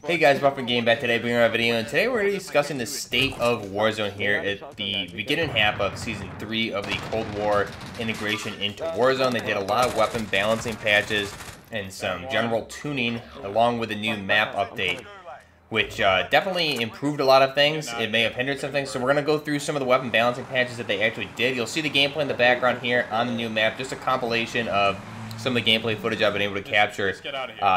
Hey guys, Buff Game back today, bringing our video, and today we're discussing the state of Warzone here at the beginning half of Season 3 of the Cold War integration into Warzone. They did a lot of weapon balancing patches and some general tuning, along with a new map update, which definitely improved a lot of things. It may have hindered some things, so we're going to go through some of the weapon balancing patches that they actually did. You'll see the gameplay in the background here on the new map, just a compilation of some of the gameplay footage I've been able to capture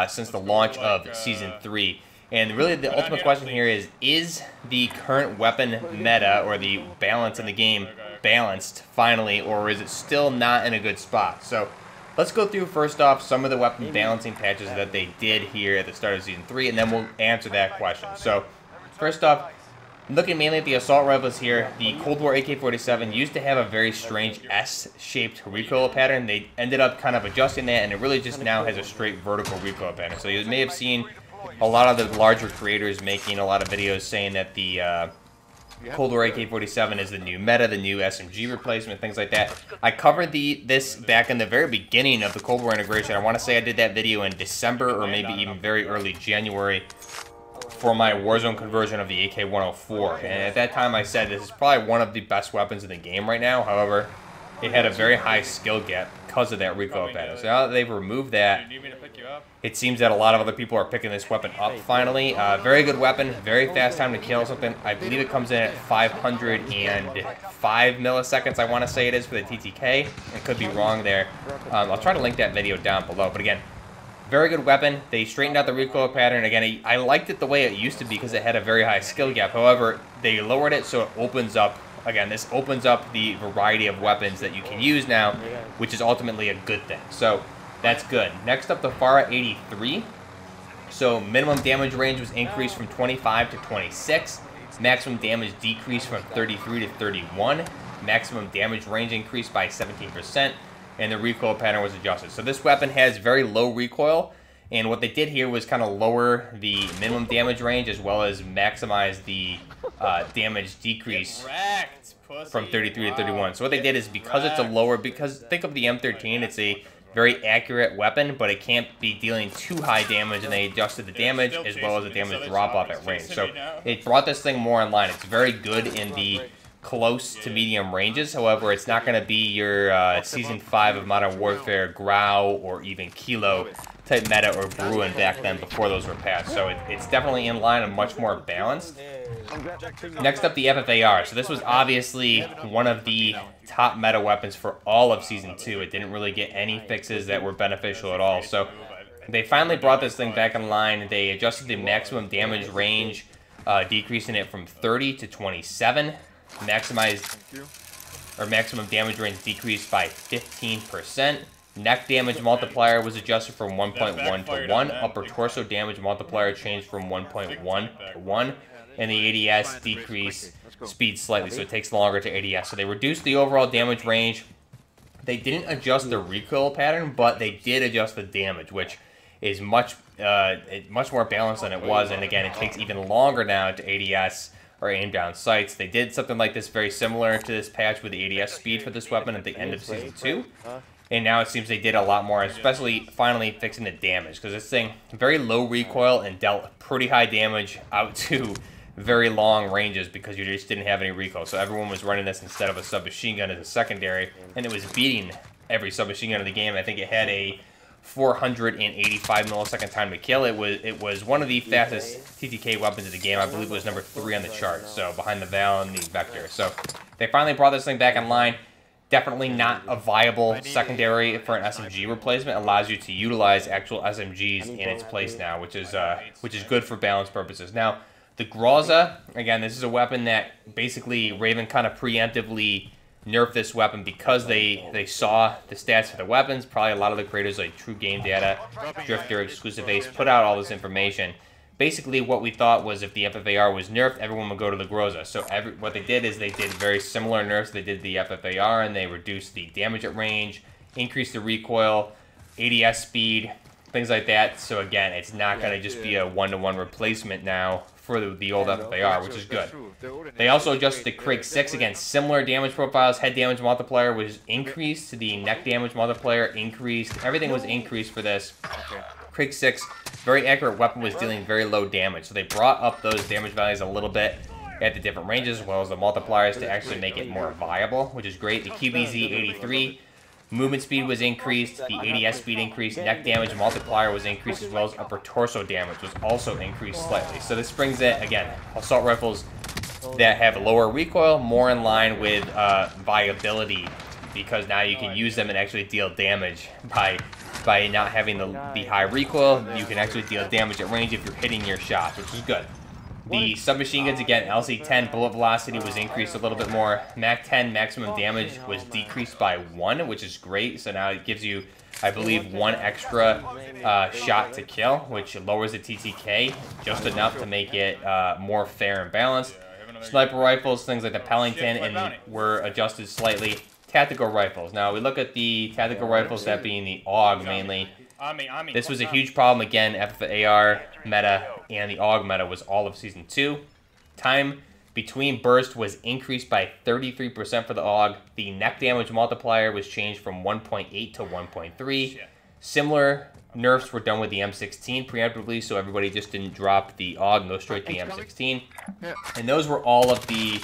since the launch of Season 3. And really the ultimate question here is the current weapon meta, or the balance in the game, balanced finally, or is it still not in a good spot? So let's go through first off some of the weapon balancing patches that they did here at the start of Season 3, and then we'll answer that question. So first off, looking mainly at the assault rifles here, the Cold War AK-47 used to have a very strange S-shaped recoil pattern. They ended up kind of adjusting that, and it really just now has a straight vertical recoil pattern. So you may have seen a lot of the larger creators making a lot of videos saying that the Cold War AK-47 is the new meta, the new SMG replacement, things like that. I covered this back in the very beginning of the Cold War integration. I want to say I did that video in December or maybe even very early January for my Warzone conversion of the AK-104. And at that time I said this is probably one of the best weapons in the game right now. However, it had a very high skill gap because of that recoil pattern. So now that they've removed that, it seems that a lot of other people are picking this weapon up finally. Very good weapon, very fast time to kill. Something, I believe it comes in at 505 milliseconds, I want to say it is, for the TTK. I could be wrong there. I'll try to link that video down below. But again, very good weapon. They straightened out the recoil pattern. Again, I liked it the way it used to be because it had a very high skill gap. However, they lowered it so it opens up. Again, this opens up the variety of weapons that you can use now, which is ultimately a good thing. So that's good. Next up, the FARA 83. So minimum damage range was increased from 25 to 26. Maximum damage decreased from 33 to 31. Maximum damage range increased by 17%. And the recoil pattern was adjusted. So this weapon has very low recoil, and what they did here was kind of lower the minimum damage range as well as maximize the damage decrease from 33 to 31. So what they did is, because it's a lower, because think of the M13, it's a very accurate weapon, but it can't be dealing too high damage, and they adjusted the damage as well as the damage drop off at range. So it brought this thing more in line. It's very good in the close to medium ranges. However, it's not going to be your Season 5 of Modern Warfare Grau or even Kilo type meta or Bruen back then before those were passed. So it's definitely in line and much more balanced. Next up, the FFAR. So this was obviously one of the top meta weapons for all of Season 2. It didn't really get any fixes that were beneficial at all. So they finally brought this thing back in line. They adjusted the maximum damage range, decreasing it from 30 to 27. Maximum damage range decreased by 15%. Neck damage multiplier was adjusted from 1.1 to 1. Upper torso damage multiplier changed from 1.1 to 1. And the ADS decreased speed slightly, so it takes longer to ADS. So they reduced the overall damage range. They didn't adjust the recoil pattern, but they did adjust the damage, which is much more balanced than it was. And again, it takes even longer now to ADS or aim down sights. They did something like this very similar to this patch with the ADS speed for this weapon at the end of Season 2. And now it seems they did a lot more, especially finally fixing the damage. Because this thing, very low recoil and dealt pretty high damage out to very long ranges because you just didn't have any recoil. So everyone was running this instead of a submachine gun as a secondary. And it was beating every submachine gun in the game. I think it had a 485 millisecond time to kill. It was one of the fastest TTK weapons in the game. I believe it was number 3 on the chart, so behind the Val and the Vector. So they finally brought this thing back in line. Definitely not a viable secondary for an SMG replacement. It allows you to utilize actual SMGs in its place now, which is good for balance purposes. Now, the Groza, again, this is a weapon that basically Raven kind of preemptively nerfed this weapon because they saw the stats for the weapons. Probably a lot of the creators like True Game Data, Drifter, Exclusive Ace put out all this information. Basically, what we thought was if the FFAR was nerfed, everyone would go to the Groza. So what they did is they did very similar nerfs. They did the FFAR, and they reduced the damage at range, increased the recoil, ADS speed, things like that. So again, it's not going to just be a one-to-one replacement now for the old FFAR, which is good. They also adjusted the Krig 6, again, similar damage profiles. Head damage multiplier was increased, the neck damage multiplier increased. Everything was increased for this. Krig 6 very accurate weapon was dealing very low damage. So they brought up those damage values a little bit at the different ranges, as well as the multipliers to actually make it more viable, which is great. The QBZ 83, movement speed was increased, the ADS speed increased, neck damage multiplier was increased, as well as upper torso damage was also increased slightly. So this brings it, again, assault rifles that have lower recoil, more in line with viability, because now you can use them and actually deal damage by not having the high recoil. You can actually deal damage at range if you're hitting your shots, which is good. The submachine guns, again, LC-10 bullet velocity was increased a little bit more. MAC-10 maximum damage was decreased by 1, which is great. So now it gives you, I believe, 1 extra shot to kill, which lowers the TTK just enough to make it more fair and balanced. Sniper rifles, things like the Pellington, and were adjusted slightly. Tactical rifles. Now we look at the tactical rifles, that being the AUG mainly. This was a huge problem again. FAR meta and the AUG meta was all of Season 2. Time between burst was increased by 33% for the AUG. The neck damage multiplier was changed from 1.8 to 1.3. Similar nerfs were done with the M16 preemptively, so everybody just didn't drop the AUG, go straight to the M16. And those were all of the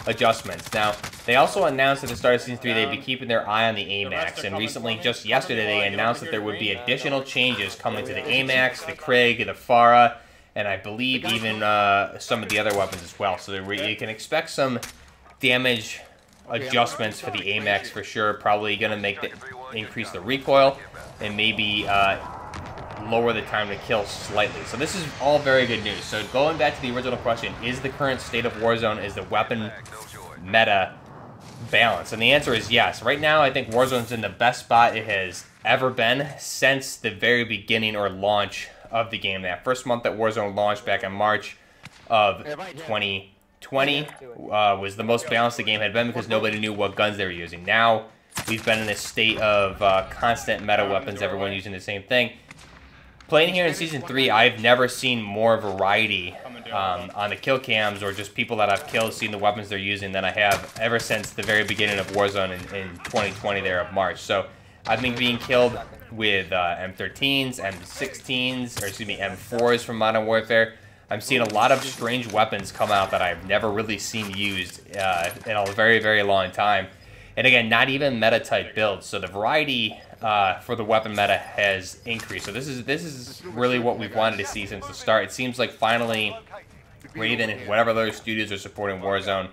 adjustments. Now, they also announced at the start of Season 3 they'd be keeping their eye on the AMAX, and recently, just yesterday, they announced that there would be additional changes coming to the AMAX, the Krig, the FARA, and I believe even some of the other weapons as well. So you can expect some damage adjustments for the AMAX for sure. Probably going to increase the recoil and maybe lower the time to kill slightly. So this is all very good news. So going back to the original question, is the current state of Warzone, is the weapon meta balanced? And the answer is yes. Right now, I think Warzone's in the best spot it has ever been since the very beginning or launch of the game. That first month that Warzone launched back in March of 2020 was the most balanced the game had been because nobody knew what guns they were using. Now, we've been in this state of constant meta weapons, everyone using the same thing. Playing here in Season 3, I've never seen more variety on the kill cams or just people that I've killed, seeing the weapons they're using than I have ever since the very beginning of Warzone in 2020 there of March. So I've been being killed with M13s, M16s, or excuse me, M4s from Modern Warfare. I'm seeing a lot of strange weapons come out that I've never really seen used in a very, very long time. And again, not even meta-type builds. So the variety for the weapon meta has increased. So this is really what we've wanted to see since the start. It seems like finally Raven and whatever other studios are supporting Warzone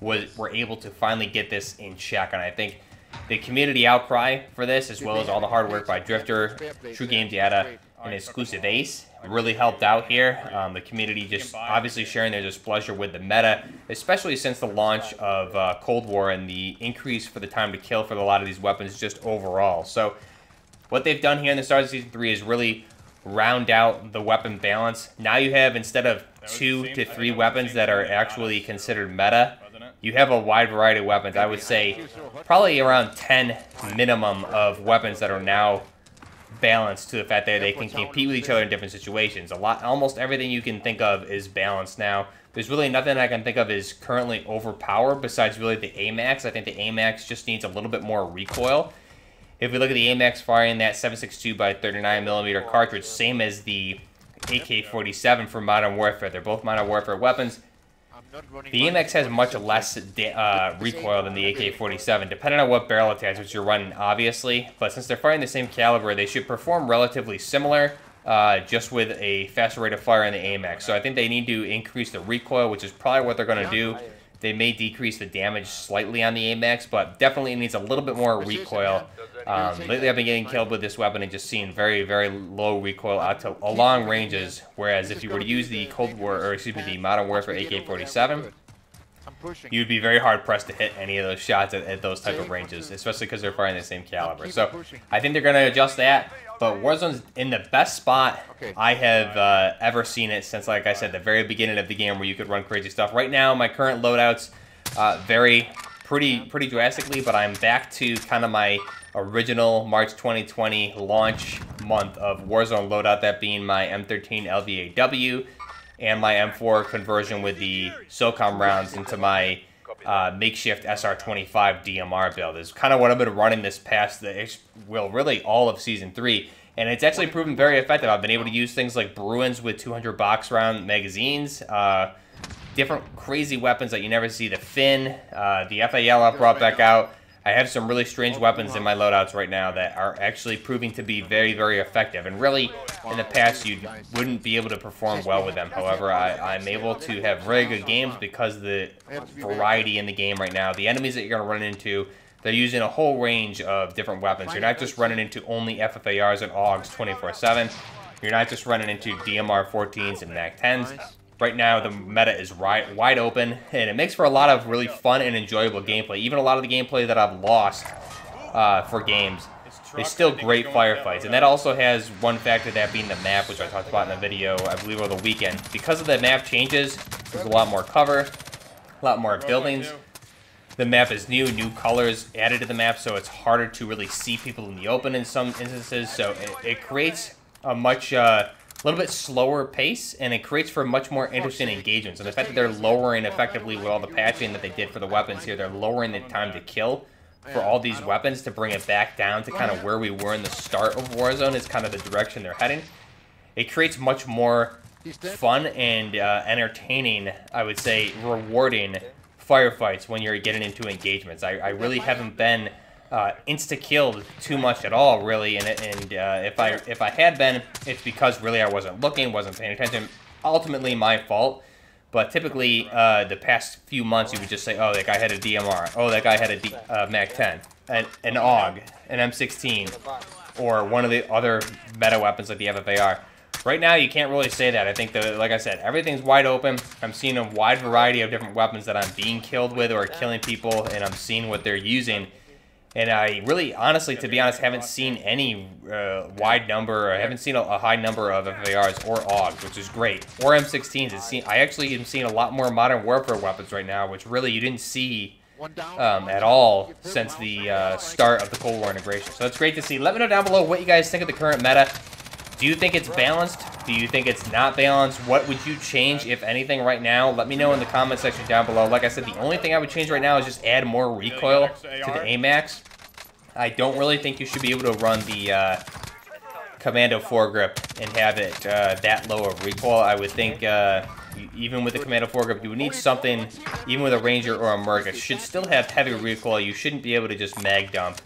were able to finally get this in check. And I think the community outcry for this, as well as all the hard work by Drifter, True Game Data, and Exclusive Ace, really helped out here. The community just obviously sharing their displeasure with the meta, especially since the launch of Cold War and the increase for the time to kill for a lot of these weapons just overall. So what they've done here in the start of Season 3 is really round out the weapon balance. Now you have, instead of 2 to 3 weapons that are actually considered meta, you have a wide variety of weapons. I would say probably around 10 minimum of weapons that are now balanced to the fact that they can compete with each other in different situations. Almost everything you can think of is balanced now. There's really nothing I can think of is currently overpowered besides really the AMAX. I think the AMAX just needs a little bit more recoil. If we look at the AMAX firing that 7.62 by 39mm cartridge, same as the AK-47 for Modern Warfare. They're both Modern Warfare weapons. The AMAX has much less recoil than the AK-47, depending on what barrel attachments you're running, obviously. But since they're firing the same caliber, they should perform relatively similar, just with a faster rate of fire in the AMAX. So I think they need to increase the recoil, which is probably what they're going to do. They may decrease the damage slightly on the AMAX, but definitely needs a little bit more recoil. Lately I've been getting killed with this weapon and just seeing very, very low recoil out to long ranges, whereas if you were to use the the Modern Warfare AK-47, you'd be very hard-pressed to hit any of those shots at those type of ranges, especially because they're firing the same caliber. So I think they're going to adjust that, but Warzone's in the best spot I have ever seen it since, like I said, the very beginning of the game where you could run crazy stuff. Right now, my current loadouts vary pretty drastically, but I'm back to kind of my original March 2020 launch month of Warzone loadout, that being my M13 LVAW and my M4 conversion with the SOCOM rounds into my makeshift SR25 DMR build. Is kind of what I've been running this past really all of Season 3. And it's actually proven very effective. I've been able to use things like Bruins with 200 box round magazines, different crazy weapons that you never see. The Finn, the FAL I brought back out. I have some really strange weapons in my loadouts right now that are actually proving to be very, very effective. And really, in the past, you wouldn't be able to perform well with them. However, I'm able to have very good games because of the variety in the game right now. The enemies that you're going to run into, they're using a whole range of different weapons. You're not just running into only FFARs and AUGs 24/7. You're not just running into DMR 14s and MAC 10s. Right now, the meta is wide open, and it makes for a lot of really fun and enjoyable gameplay. Even a lot of the gameplay that I've lost for games is still great firefights. And that also has one factor, that being the map, which I talked about in the video, I believe, over the weekend. Because of the map changes, there's a lot more cover, a lot more buildings. The map is new colors added to the map, so it's harder to really see people in the open in some instances. So it creates a much... little bit slower pace, and it creates for much more interesting engagements. And the fact that they're lowering effectively with all the patching that they did for the weapons here, they're lowering the time to kill for all these weapons to bring it back down to kind of where we were in the start of Warzone is kind of the direction they're heading. It creates much more fun and entertaining, I would say, rewarding firefights when you're getting into engagements. I really haven't been insta-killed too much at all, really, and if I had been, it's because really I wasn't looking, wasn't paying attention. Ultimately, my fault. But typically, the past few months, you would just say, "Oh, that guy had a DMR. Oh, that guy had a MAC 10, an AUG, an M16, or one of the other meta weapons like the FFAR." Right now, you can't really say that. I think like I said, everything's wide open. I'm seeing a wide variety of different weapons that I'm being killed with or killing people, and I'm seeing what they're using. And I really, honestly, to be honest, haven't seen any wide number, I haven't seen a high number of FARs or AUGs, which is great, or M16s. I actually am seeing a lot more Modern Warfare weapons right now, which really you didn't see at all since the start of the Cold War integration. So it's great to see. Let me know down below what you guys think of the current meta. Do you think it's balanced? Do you think it's not balanced? What would you change, if anything, right now? Let me know in the comment section down below. Like I said, the only thing I would change right now is just add more recoil to the AMAX. I don't really think you should be able to run the Commando foregrip and have it that low of recoil. I would think even with the Commando foregrip, you would need something, even with a Ranger or a Merc, it should still have heavy recoil. You shouldn't be able to just mag dump.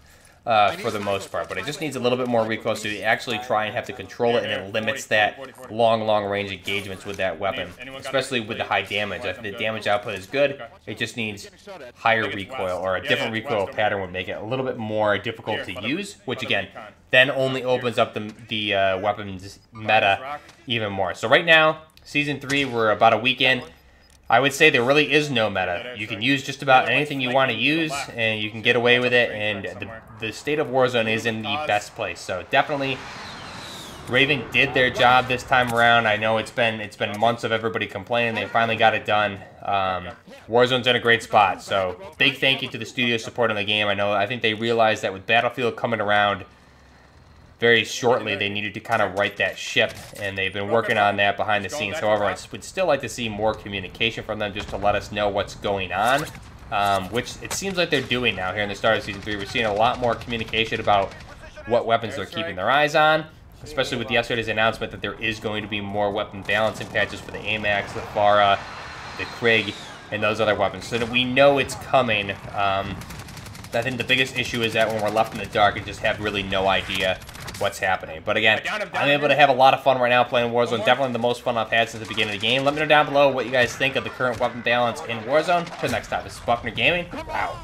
For the most part, but it just needs a little bit more recoil so you actually try and have to control it, and it limits that long range engagements with that weapon, especially with the high damage. If the damage output is good, it just needs higher recoil, or a different recoil pattern would make it a little bit more difficult to use, which again, then only opens up the weapons meta even more. So right now, Season 3, we're about a week in. I would say there really is no meta. You can use just about anything you want to use, and you can get away with it, and the state of Warzone is in the best place. So definitely, Raven did their job this time around. I know it's been months of everybody complaining. They finally got it done. Warzone's in a great spot. So big thank you to the studio supporting the game. I think they realized that with Battlefield coming around very shortly, they needed to kind of right that ship, and they've been working on that behind the scenes. However, I would still like to see more communication from them just to let us know what's going on, which it seems like they're doing now here in the start of Season 3. We're seeing a lot more communication about what weapons they're keeping their eyes on, especially with yesterday's announcement that there is going to be more weapon balancing patches for the AMAX, the FARA, the Krig, and those other weapons. So that we know it's coming. I think the biggest issue is that when we're left in the dark and just have really no idea what's happening. But again, I'm able to have a lot of fun right now playing Warzone. Definitely the most fun I've had since the beginning of the game. Let me know down below what you guys think of the current weapon balance in Warzone. Till next time, this is Buckner Gaming. Out.